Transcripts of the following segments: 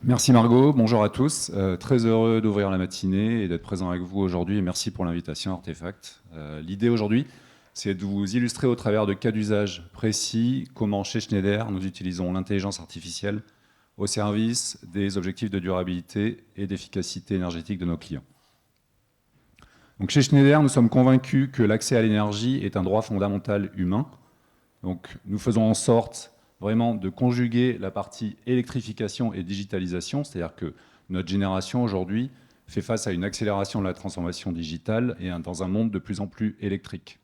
Merci Margot, bonjour à tous. Très heureux d'ouvrir la matinée et d'être présent avec vous aujourd'hui. Et merci pour l'invitation Artefact. L'idée aujourd'hui, c'est de vous illustrer au travers de cas d'usage précis comment chez Schneider, nous utilisons l'intelligence artificielle au service des objectifs de durabilité et d'efficacité énergétique de nos clients. Donc chez Schneider, nous sommes convaincus que l'accès à l'énergie est un droit fondamental humain. Donc nous faisons en sorte vraiment de conjuguer la partie électrification et digitalisation, c'est-à-dire que notre génération aujourd'hui fait face à une accélération de la transformation digitale et dans un monde de plus en plus électrique.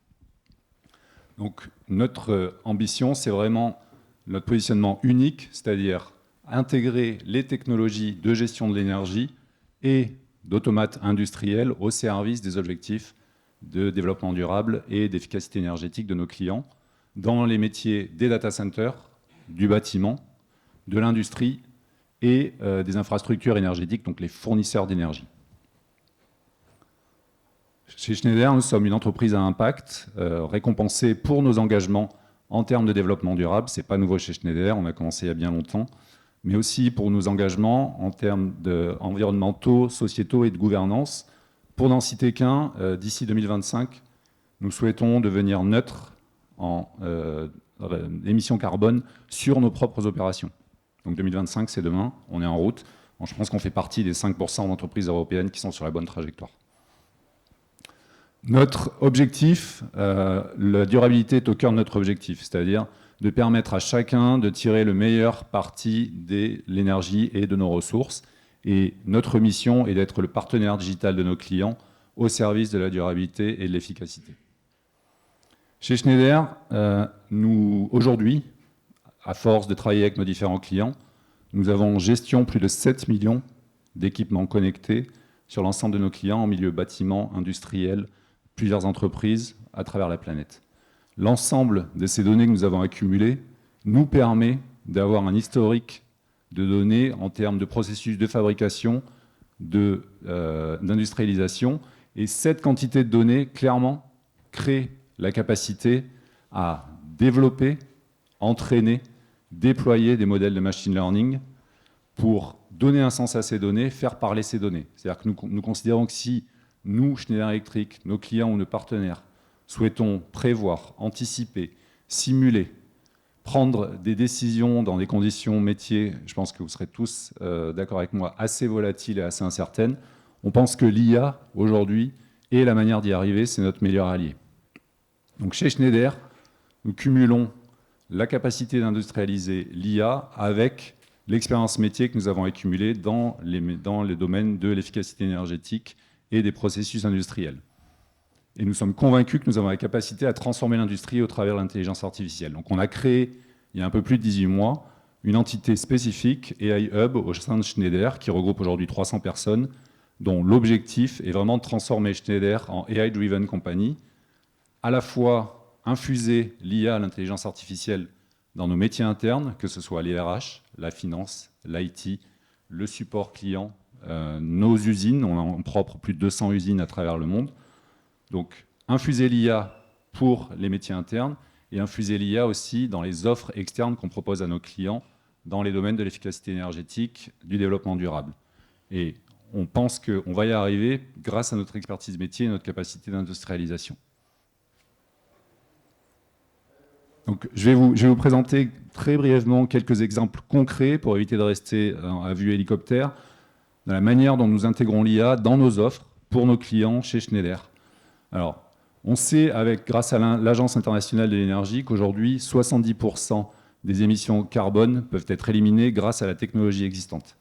Donc notre ambition, c'est vraiment notre positionnement unique, c'est-à-dire intégrer les technologies de gestion de l'énergie et d'automates industriels au service des objectifs de développement durable et d'efficacité énergétique de nos clients dans les métiers des data centers, du bâtiment, de l'industrie et des infrastructures énergétiques, donc les fournisseurs d'énergie. Chez Schneider, nous sommes une entreprise à impact, récompensée pour nos engagements en termes de développement durable. Ce n'est pas nouveau chez Schneider, on a commencé il y a bien longtemps, mais aussi pour nos engagements en termes environnementaux, sociétaux et de gouvernance. Pour n'en citer qu'un, d'ici 2025, nous souhaitons devenir neutres en émissions carbone sur nos propres opérations. Donc 2025, c'est demain, on est en route. Je pense qu'on fait partie des 5% d'entreprises européennes qui sont sur la bonne trajectoire. Notre objectif, la durabilité est au cœur de notre objectif, c'est-à-dire de permettre à chacun de tirer le meilleur parti de l'énergie et de nos ressources. Et notre mission est d'être le partenaire digital de nos clients au service de la durabilité et de l'efficacité. Chez Schneider, nous, aujourd'hui, à force de travailler avec nos différents clients, nous avons en gestion plus de 7 millions d'équipements connectés sur l'ensemble de nos clients en milieu bâtiment, industriel, plusieurs entreprises à travers la planète. L'ensemble de ces données que nous avons accumulées nous permet d'avoir un historique de données en termes de processus de fabrication, d'industrialisation. Et cette quantité de données, clairement, crée la capacité à développer, entraîner, déployer des modèles de machine learning pour donner un sens à ces données, faire parler ces données. C'est-à-dire que nous considérons que si nous, Schneider Electric, nos clients ou nos partenaires, souhaitons prévoir, anticiper, simuler, prendre des décisions dans des conditions métiers, je pense que vous serez tous d'accord avec moi, assez volatiles et assez incertaines, on pense que l'IA, aujourd'hui, et la manière d'y arriver, c'est notre meilleur allié. Donc chez Schneider, nous cumulons la capacité d'industrialiser l'IA avec l'expérience métier que nous avons accumulée dans les domaines de l'efficacité énergétique et des processus industriels. Et nous sommes convaincus que nous avons la capacité à transformer l'industrie au travers de l'intelligence artificielle. Donc on a créé, il y a un peu plus de 18 mois, une entité spécifique, AI Hub, au sein de Schneider, qui regroupe aujourd'hui 300 personnes, dont l'objectif est vraiment de transformer Schneider en AI-driven company, à la fois infuser l'IA, l'intelligence artificielle, dans nos métiers internes, que ce soit les RH, la finance, l'IT, le support client, nos usines, on a en propre plus de 200 usines à travers le monde. Donc, infuser l'IA pour les métiers internes et infuser l'IA aussi dans les offres externes qu'on propose à nos clients dans les domaines de l'efficacité énergétique, du développement durable. Et on pense qu'on va y arriver grâce à notre expertise métier et notre capacité d'industrialisation. Donc, je vais vous présenter très brièvement quelques exemples concrets pour éviter de rester à vue hélicoptère de la manière dont nous intégrons l'IA dans nos offres pour nos clients chez Schneider. Alors, on sait, grâce à l'Agence internationale de l'énergie, qu'aujourd'hui, 70% des émissions carbone peuvent être éliminées grâce à la technologie existante.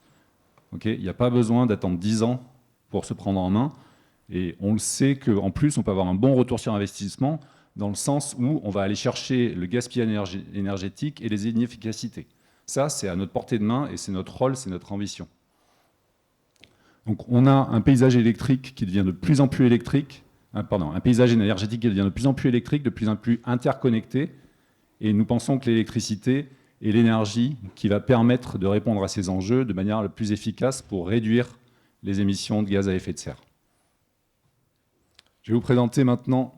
Okay, il n'y a pas besoin d'attendre 10 ans pour se prendre en main. Et on le sait qu'en plus, on peut avoir un bon retour sur investissement dans le sens où on va aller chercher le gaspillage énergétique et les inefficacités. Ça, c'est à notre portée de main et c'est notre rôle, c'est notre ambition. Donc, on a un paysage électrique qui devient de plus en plus électrique, un paysage énergétique qui devient de plus en plus électrique, de plus en plus interconnecté. Et nous pensons que l'électricité est l'énergie qui va permettre de répondre à ces enjeux de manière la plus efficace pour réduire les émissions de gaz à effet de serre. Je vais vous présenter maintenant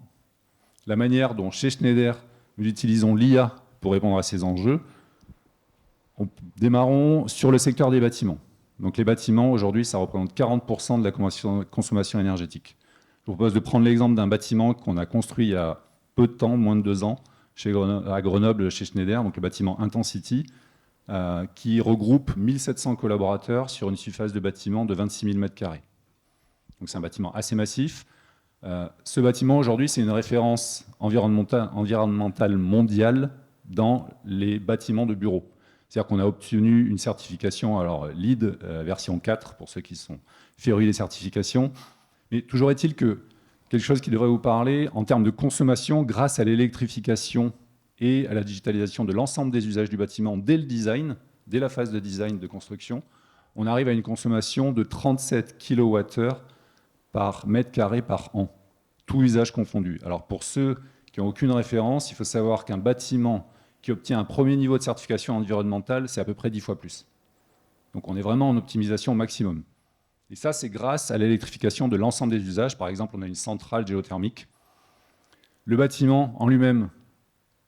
la manière dont, chez Schneider, nous utilisons l'IA pour répondre à ces enjeux. Démarrons sur le secteur des bâtiments. Donc les bâtiments, aujourd'hui, ça représente 40% de la consommation énergétique. Je vous propose de prendre l'exemple d'un bâtiment qu'on a construit il y a peu de temps, moins de 2 ans, à Grenoble, chez Schneider, donc le bâtiment Intensity, qui regroupe 1700 collaborateurs sur une surface de bâtiment de 26 000 m². Donc c'est un bâtiment assez massif. Ce bâtiment, aujourd'hui, c'est une référence environnementale mondiale dans les bâtiments de bureaux. C'est-à-dire qu'on a obtenu une certification, alors LEED version 4, pour ceux qui sont férus des certifications. Mais toujours est-il que quelque chose qui devrait vous parler, en termes de consommation, grâce à l'électrification et à la digitalisation de l'ensemble des usages du bâtiment dès le design, dès la phase de design de construction, on arrive à une consommation de 37 kWh par mètre carré par an, tout usage confondu. Alors pour ceux qui n'ont aucune référence, il faut savoir qu'un bâtiment qui obtient un premier niveau de certification environnementale, c'est à peu près 10 fois plus. Donc on est vraiment en optimisation au maximum. Et ça, c'est grâce à l'électrification de l'ensemble des usages. Par exemple, on a une centrale géothermique. Le bâtiment en lui-même,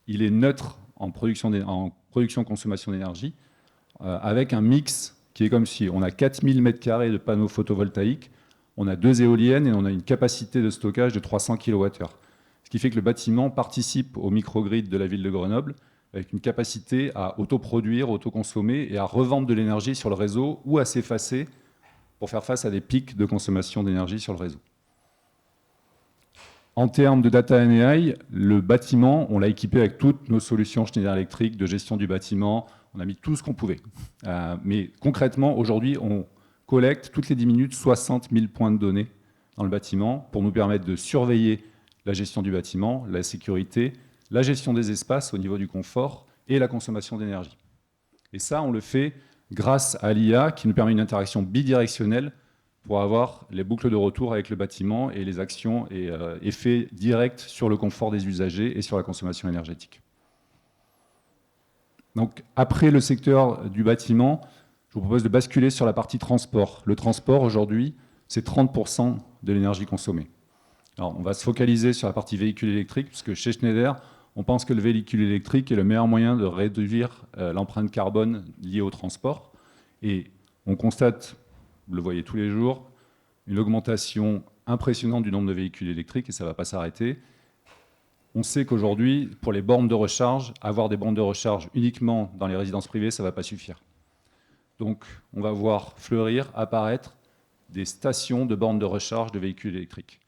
il est neutre en production-consommation d'énergie, avec un mix qui est comme si on a 4000 m² de panneaux photovoltaïques, on a 2 éoliennes et on a une capacité de stockage de 300 kWh. Ce qui fait que le bâtiment participe au microgrid de la ville de Grenoble, avec une capacité à autoproduire, autoconsommer et à revendre de l'énergie sur le réseau ou à s'effacer pour faire face à des pics de consommation d'énergie sur le réseau. En termes de data and AI, le bâtiment, on l'a équipé avec toutes nos solutions Schneider Electric de gestion du bâtiment. On a mis tout ce qu'on pouvait. Mais concrètement, aujourd'hui, on collecte toutes les 10 minutes 60 000 points de données dans le bâtiment pour nous permettre de surveiller la gestion du bâtiment, la sécurité, la gestion des espaces au niveau du confort et la consommation d'énergie. Et ça, on le fait grâce à l'IA qui nous permet une interaction bidirectionnelle pour avoir les boucles de retour avec le bâtiment et les actions et effets directs sur le confort des usagers et sur la consommation énergétique. Donc, après le secteur du bâtiment, je vous propose de basculer sur la partie transport. Le transport, aujourd'hui, c'est 30% de l'énergie consommée. Alors, on va se focaliser sur la partie véhicule électrique, puisque chez Schneider, on pense que le véhicule électrique est le meilleur moyen de réduire l'empreinte carbone liée au transport. Et on constate, vous le voyez tous les jours, une augmentation impressionnante du nombre de véhicules électriques, et ça ne va pas s'arrêter. On sait qu'aujourd'hui, pour les bornes de recharge, avoir des bornes de recharge uniquement dans les résidences privées, ça ne va pas suffire. Donc, on va voir fleurir, apparaître des stations de bornes de recharge de véhicules électriques.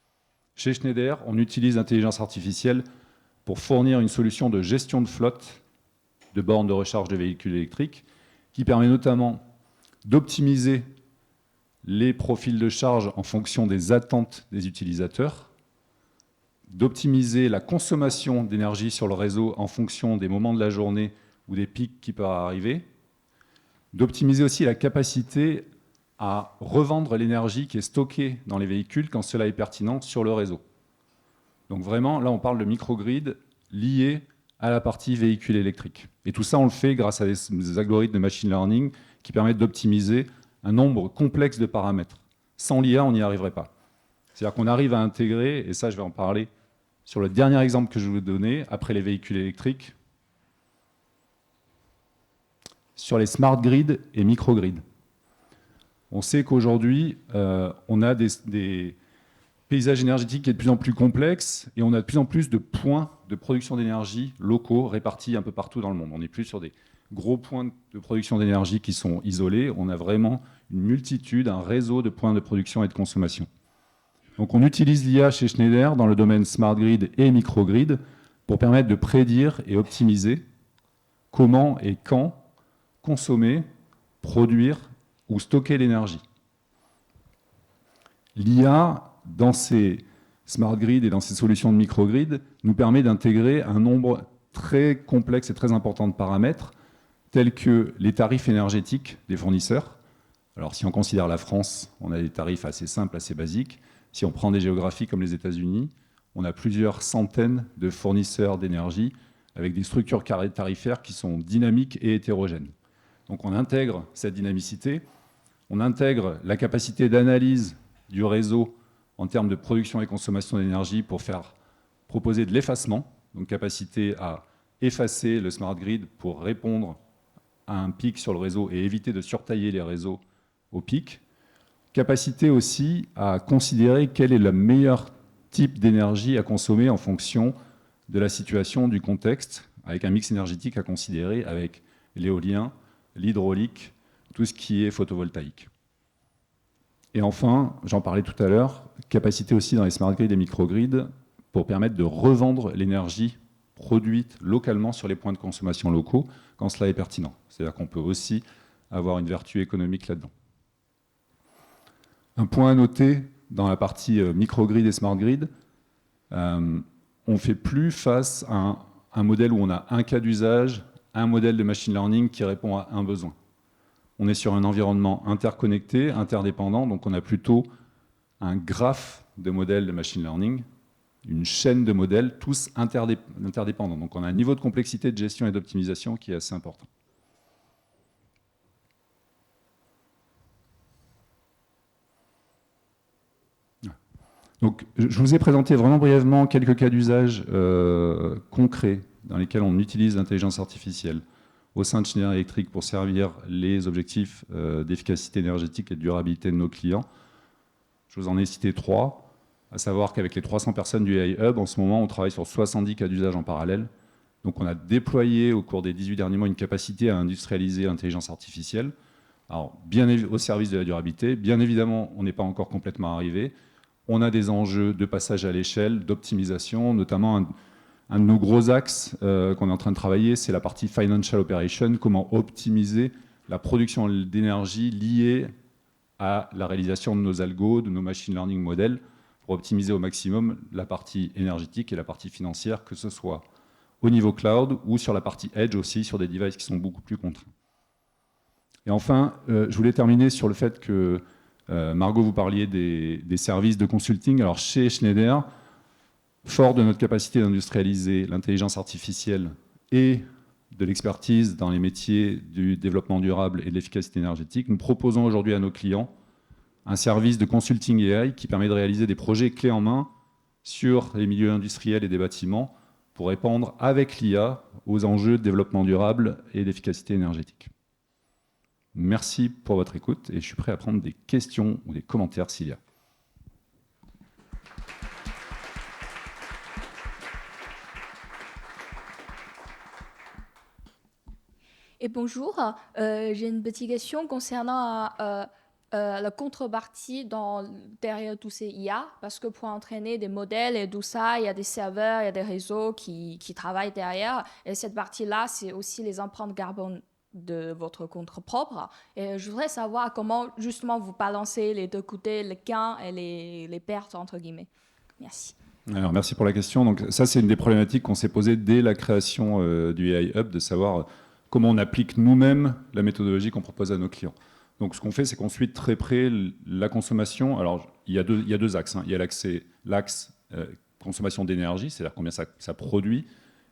Chez Schneider, on utilise l'intelligence artificielle pour fournir une solution de gestion de flotte de bornes de recharge de véhicules électriques qui permet notamment d'optimiser les profils de charge en fonction des attentes des utilisateurs, d'optimiser la consommation d'énergie sur le réseau en fonction des moments de la journée ou des pics qui peuvent arriver, d'optimiser aussi la capacité à revendre l'énergie qui est stockée dans les véhicules quand cela est pertinent sur le réseau. Donc vraiment, là on parle de microgrid lié à la partie véhicule électrique. Et tout ça on le fait grâce à des algorithmes de machine learning qui permettent d'optimiser un nombre complexe de paramètres. Sans l'IA, on n'y arriverait pas. C'est-à-dire qu'on arrive à intégrer, et ça je vais en parler sur le dernier exemple que je vais vous donner, après les véhicules électriques, sur les smart grids et microgrids. On sait qu'aujourd'hui, on a des paysages énergétiques qui est de plus en plus complexes et on a de plus en plus de points de production d'énergie locaux répartis un peu partout dans le monde. On n'est plus sur des gros points de production d'énergie qui sont isolés. On a vraiment une multitude, un réseau de points de production et de consommation. Donc on utilise l'IA chez Schneider dans le domaine smart grid et microgrid pour permettre de prédire et optimiser comment et quand consommer, produire ou stocker l'énergie. L'IA, dans ces smart grids et dans ces solutions de microgrid, nous permet d'intégrer un nombre très complexe et très important de paramètres, tels que les tarifs énergétiques des fournisseurs. Alors si on considère la France, on a des tarifs assez simples, assez basiques. Si on prend des géographies comme les États-Unis, on a plusieurs centaines de fournisseurs d'énergie avec des structures tarifaires qui sont dynamiques et hétérogènes. Donc on intègre cette dynamicité, on intègre la capacité d'analyse du réseau en termes de production et consommation d'énergie pour faire proposer de l'effacement, donc capacité à effacer le smart grid pour répondre à un pic sur le réseau et éviter de surtailler les réseaux au pic. Capacité aussi à considérer quel est le meilleur type d'énergie à consommer en fonction de la situation, du contexte, avec un mix énergétique à considérer avec l'éolien, l'hydraulique, tout ce qui est photovoltaïque. Et enfin, j'en parlais tout à l'heure, capacité aussi dans les smart grids et microgrids pour permettre de revendre l'énergie produite localement sur les points de consommation locaux quand cela est pertinent. C'est-à-dire qu'on peut aussi avoir une vertu économique là-dedans. Un point à noter dans la partie microgrid et smart grid, on ne fait plus face à un modèle où on a un cas d'usage, un modèle de machine learning qui répond à un besoin. On est sur un environnement interconnecté, interdépendant, donc on a plutôt un graphe de modèles de machine learning, une chaîne de modèles, tous interdépendants. Donc on a un niveau de complexité de gestion et d'optimisation qui est assez important. Donc je vous ai présenté vraiment brièvement quelques cas d'usage concrets dans lesquels on utilise l'intelligence artificielle au sein de Schneider Electric pour servir les objectifs d'efficacité énergétique et de durabilité de nos clients. Je vous en ai cité 3, à savoir qu'avec les 300 personnes du AI Hub, en ce moment, on travaille sur 70 cas d'usage en parallèle. Donc on a déployé au cours des 18 derniers mois une capacité à industrialiser l'intelligence artificielle, alors bien au service de la durabilité. Bien évidemment, on n'est pas encore complètement arrivé. On a des enjeux de passage à l'échelle, d'optimisation, notamment un de nos gros axes qu'on est en train de travailler, c'est la partie Financial Operation, comment optimiser la production d'énergie liée à la réalisation de nos algos, de nos machine learning models, pour optimiser au maximum la partie énergétique et la partie financière, que ce soit au niveau cloud ou sur la partie edge aussi, sur des devices qui sont beaucoup plus contraints. Et enfin, je voulais terminer sur le fait que, Margot, vous parliez des services de consulting. Alors chez Schneider, fort de notre capacité d'industrialiser l'intelligence artificielle et de l'expertise dans les métiers du développement durable et de l'efficacité énergétique, nous proposons aujourd'hui à nos clients un service de consulting AI qui permet de réaliser des projets clés en main sur les milieux industriels et des bâtiments pour répondre avec l'IA aux enjeux de développement durable et d'efficacité énergétique. Merci pour votre écoute et je suis prêt à prendre des questions ou des commentaires s'il y a. Et bonjour, j'ai une petite question concernant la contrepartie derrière tous ces IA, parce que pour entraîner des modèles et tout ça, il y a des serveurs, il y a des réseaux qui travaillent derrière. Et cette partie-là, c'est aussi les empreintes carbone de votre compte propre. Et je voudrais savoir comment justement vous balancez les deux côtés, les gains et les pertes, entre guillemets. Merci. Alors, merci pour la question. Donc, ça, c'est une des problématiques qu'on s'est posées dès la création du AI Hub, de savoir comment on applique nous-mêmes la méthodologie qu'on propose à nos clients. Donc ce qu'on fait, c'est qu'on suit de très près la consommation. Alors il y a deux axes. Hein. Il y a l'axe consommation d'énergie, c'est-à-dire combien ça produit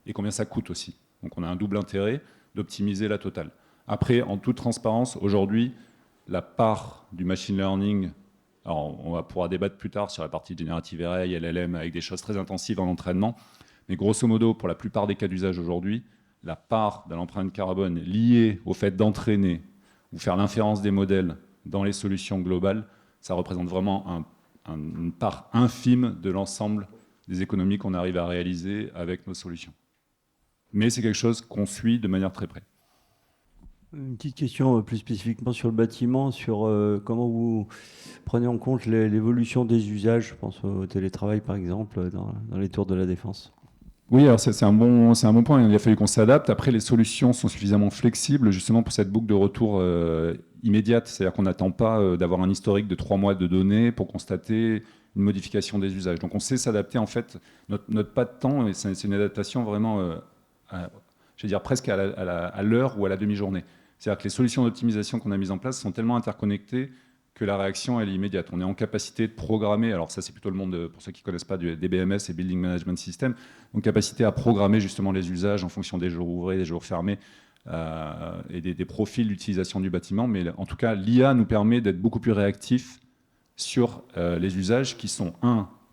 et combien ça coûte aussi. Donc on a un double intérêt d'optimiser la totale. Après, en toute transparence, aujourd'hui, la part du machine learning, alors on va pouvoir débattre plus tard sur la partie générative AI, LLM, avec des choses très intensives en entraînement, mais grosso modo, pour la plupart des cas d'usage aujourd'hui, la part de l'empreinte carbone liée au fait d'entraîner ou faire l'inférence des modèles dans les solutions globales, ça représente vraiment une part infime de l'ensemble des économies qu'on arrive à réaliser avec nos solutions. Mais c'est quelque chose qu'on suit de manière très près. Une petite question plus spécifiquement sur le bâtiment, sur comment vous prenez en compte l'évolution des usages, je pense au télétravail par exemple, dans les tours de la Défense. Oui, alors c'est un bon point. Il a fallu qu'on s'adapte. Après, les solutions sont suffisamment flexibles justement pour cette boucle de retour immédiate. C'est-à-dire qu'on n'attend pas d'avoir un historique de 3 mois de données pour constater une modification des usages. Donc on sait s'adapter en fait. Notre pas de temps, c'est une adaptation vraiment, je vais dire presque à l'heure ou à la demi-journée. C'est-à-dire que les solutions d'optimisation qu'on a mises en place sont tellement interconnectées que la réaction elle est immédiate. On est en capacité de programmer, alors ça c'est plutôt le monde, pour ceux qui ne connaissent pas, des BMS et Building Management System, donc capacité à programmer justement les usages en fonction des jours ouvrés, des jours fermés et des profils d'utilisation du bâtiment. Mais en tout cas, l'IA nous permet d'être beaucoup plus réactifs sur les usages qui sont,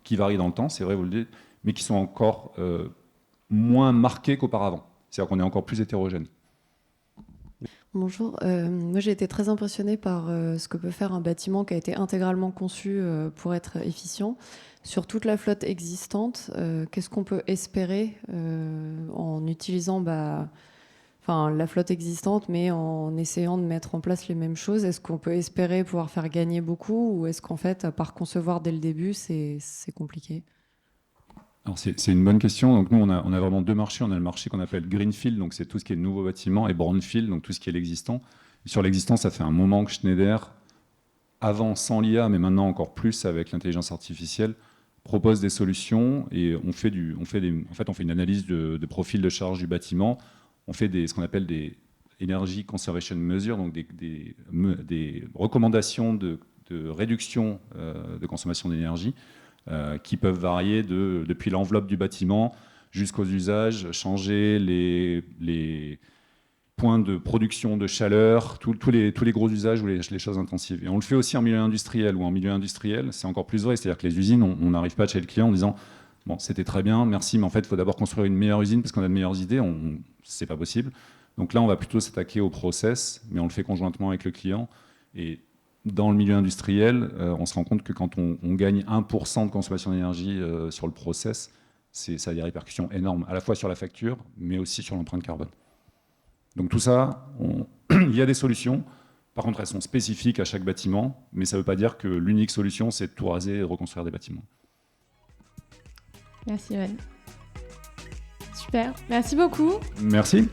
qui varient dans le temps, c'est vrai, vous le dites, mais qui sont encore moins marqués qu'auparavant. C'est-à-dire qu'on est encore plus hétérogène. Bonjour, moi j'ai été très impressionnée par ce que peut faire un bâtiment qui a été intégralement conçu pour être efficient. Sur toute la flotte existante, qu'est-ce qu'on peut espérer en utilisant la flotte existante, mais en essayant de mettre en place les mêmes choses? Est-ce qu'on peut espérer pouvoir faire gagner beaucoup, ou est-ce qu'en fait, à part concevoir dès le début, c'est compliqué? Alors c'est une bonne question. Donc nous, on a vraiment deux marchés. On a le marché qu'on appelle Greenfield, donc c'est tout ce qui est nouveau bâtiment, et Brownfield, donc tout ce qui est l'existant. Et sur l'existant, ça fait un moment que Schneider, avant sans l'IA, mais maintenant encore plus avec l'intelligence artificielle, propose des solutions et on fait une analyse de profil de charge du bâtiment. On fait ce qu'on appelle des Energy Conservation Measures, donc des recommandations de réduction de consommation d'énergie qui peuvent varier depuis l'enveloppe du bâtiment jusqu'aux usages, changer les points de production de chaleur, tous les gros usages ou les choses intensives. Et on le fait aussi en milieu industriel, ou en milieu industriel, c'est encore plus vrai. C'est-à-dire que les usines, on n'arrive pas chez le client en disant « Bon, c'était très bien, merci, mais en fait, il faut d'abord construire une meilleure usine parce qu'on a de meilleures idées. » C'est pas possible. Donc là, on va plutôt s'attaquer au process, mais on le fait conjointement avec le client. Et dans le milieu industriel, on se rend compte que quand on gagne 1% de consommation d'énergie sur le process, ça a des répercussions énormes, à la fois sur la facture, mais aussi sur l'empreinte carbone. Donc tout ça, il y a des solutions. Par contre, elles sont spécifiques à chaque bâtiment, mais ça ne veut pas dire que l'unique solution, c'est de tout raser et reconstruire des bâtiments. Merci, Yann. Super. Merci beaucoup. Merci.